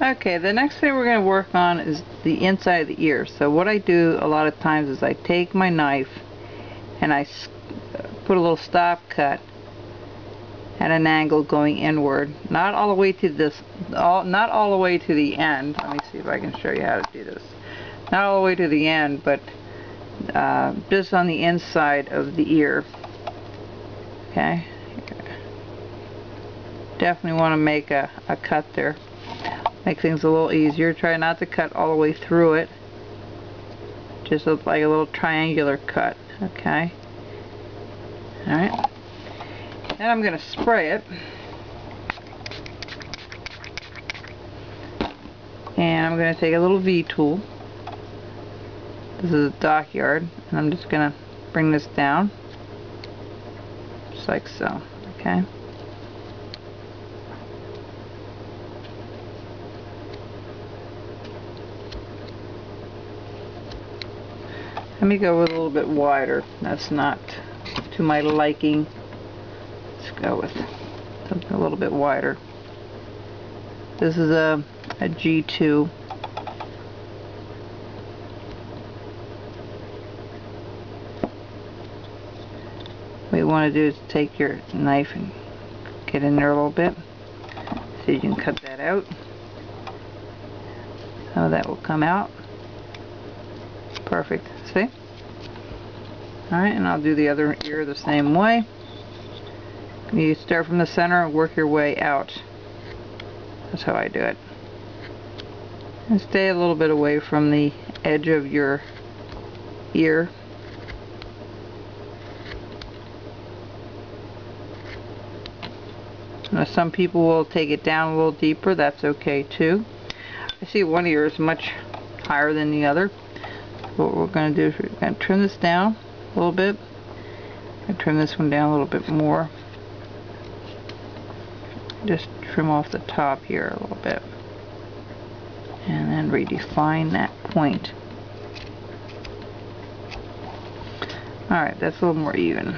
Okay, the next thing we're going to work on is the inside of the ear. So what I do a lot of times is I take my knife and I put a little stop cut at an angle going inward, not all the way to this, not all the way to the end. Let me see if I can show you how to do this. Not all the way to the end, but just on the inside of the ear. Okay, definitely want to make a cut there. Make things a little easier. Try not to cut all the way through it. Just look like a little triangular cut. Okay. Alright. Then I'm going to spray it. And I'm going to take a little V-tool. This is a dockyard. And I'm just going to bring this down. Just like so. Okay. Let me go with a little bit wider. That's not to my liking. Let's go with something a little bit wider. This is a G2. What you want to do is take your knife and get in there a little bit so you can cut that out. So that will come out. Perfect. See? Alright, and I'll do the other ear the same way. You start from the center and work your way out. That's how I do it. And stay a little bit away from the edge of your ear. Now, some people will take it down a little deeper. That's okay too. I see one ear is much higher than the other. What we're going to do is we're going to trim this down a little bit and trim this one down a little bit more. Just trim off the top here a little bit and then redefine that point. Alright, that's a little more even.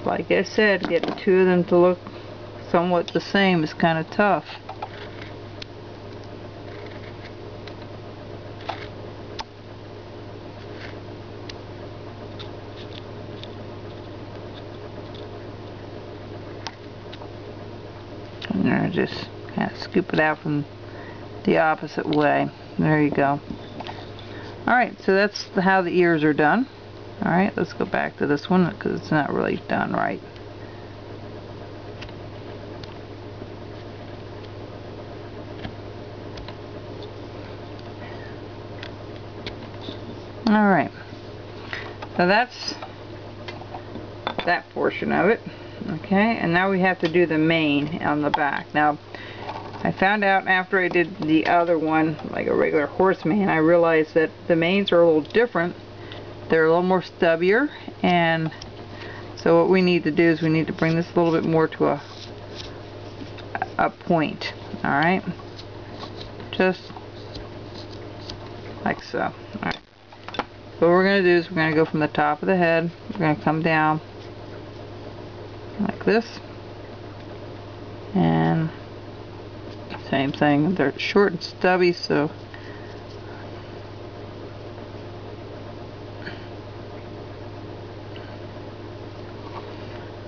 Like I said, getting two of them to look somewhat the same is kind of tough. I'm going to just kind of scoop it out from the opposite way. There you go. Alright, so that's how the ears are done. Alright, let's go back to this one because it's not really done right. Alright, so that's that portion of it. Okay, and now we have to do the mane on the back. Now, I found out after I did the other one, like a regular horse mane, I realized that the manes are a little different. They're a little more stubbier, and so what we need to do is we need to bring this a little bit more to a point. Alright, just like so. Alright, what we're going to do is we're going to go from the top of the head, we're going to come down like this, and same thing. They're short and stubby, so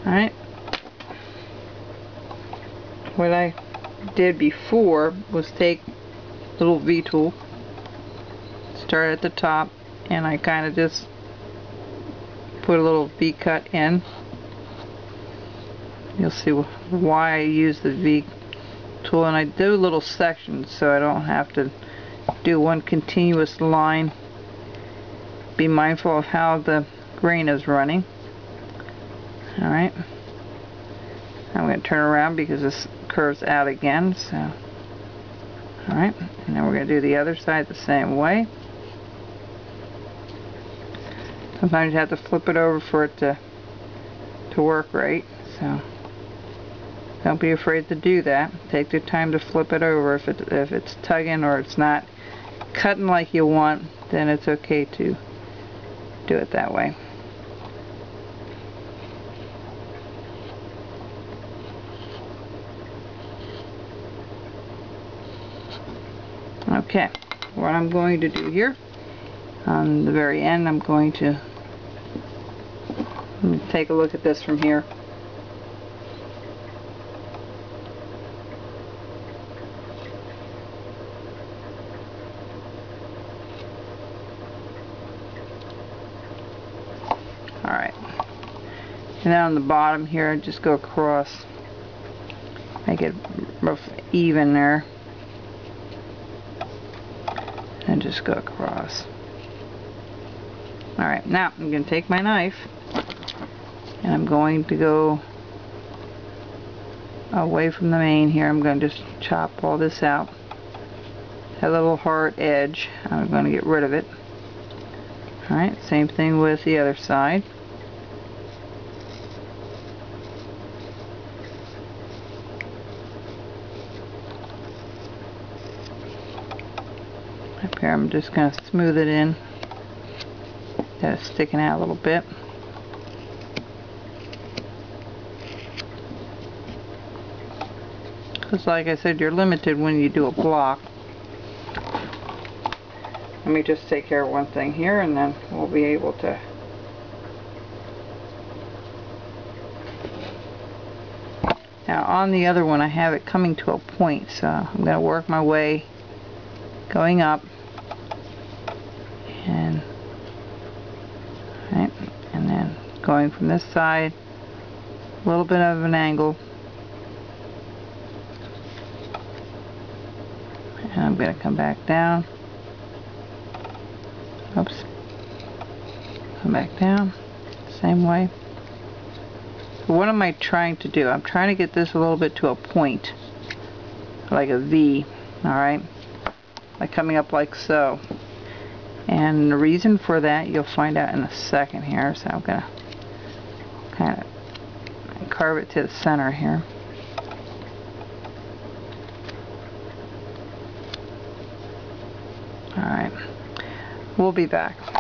alright. What I did before was take a little V-tool, start at the top, and I kind of just put a little V-cut in. You'll see why I use the V-tool, and I do little sections so I don't have to do one continuous line. Be mindful of how the grain is running. Alright, I'm going to turn around because this curves out again. So, alright, and then we're going to do the other side the same way. Sometimes you have to flip it over for it to work right. So don't be afraid to do that. Take the time to flip it over. If it's tugging or it's not cutting like you want, then it's okay to do it that way. Okay, what I'm going to do here, on the very end, I'm going to take a look at this from here. Alright, and then on the bottom here, I just go across, make it rough, even there, and just go across. Alright, now I'm going to take my knife and I'm going to go away from the main here. I'm going to just chop all this out. That little hard edge, I'm going to get rid of it. Alright, same thing with the other side. Up here I'm just going to smooth it in. That's sticking out a little bit. Because like I said, you're limited when you do a block. Let me just take care of one thing here and then we'll be able to now on the other one I have it coming to a point, so I'm going to work my way going up and right, and then going from this side, a little bit of an angle, and I'm going to come back down. Oops. Come back down. Same way. So what am I trying to do? I'm trying to get this a little bit to a point, like a V. Alright? Like coming up like so. And the reason for that you'll find out in a second here. So I'm going to kind of carve it to the center here. Alright. We'll be back.